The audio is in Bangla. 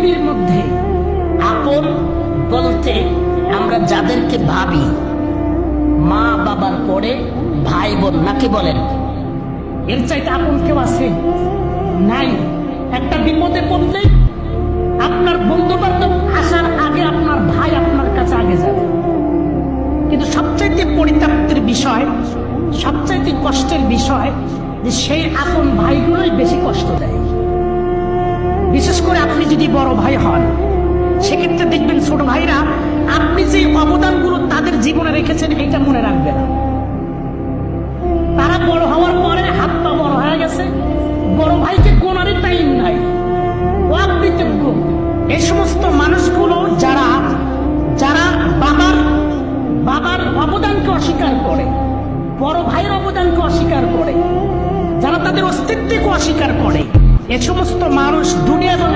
পৃথিবীর মধ্যে আপন বলতে আমরা যাদেরকে ভাবি মা বাবার পরে ভাই বোন, নাকি বলেন? এর চাইতে আপন কেউ আছে? নাই। একটা বিপদে পড়লে আপনার বন্ধু বান্ধব আসার আগে আপনার ভাই আপনার কাছে আগে যাবে। কিন্তু সবচাইতে পরিতাপ্তের বিষয়, সবচাইতে কষ্টের বিষয় যে সেই আপন ভাইগুলোই বেশি কষ্ট দেয়। বিশেষ করে আপনি যদি বড় ভাই হন, সেক্ষেত্রে দেখবেন ছোট ভাইরা আপনি যে অবদানগুলো তাদের জীবনে রেখেছেন এটা মনে রাখবে না। তারা বড় হওয়ার পরে হাত পা বড় হয়ে গেছে, বড় ভাইকে গোনারই টাইম নাই, অকৃতজ্ঞ। এই সমস্ত মানুষগুলো যারা যারা বাবার অবদানকে অস্বীকার করে, বড় ভাইয়ের অবদানকে অস্বীকার করে, যারা তাদের অস্তিত্বকে অস্বীকার করে, এ সমস্ত মানুষ দুনিয়া এবং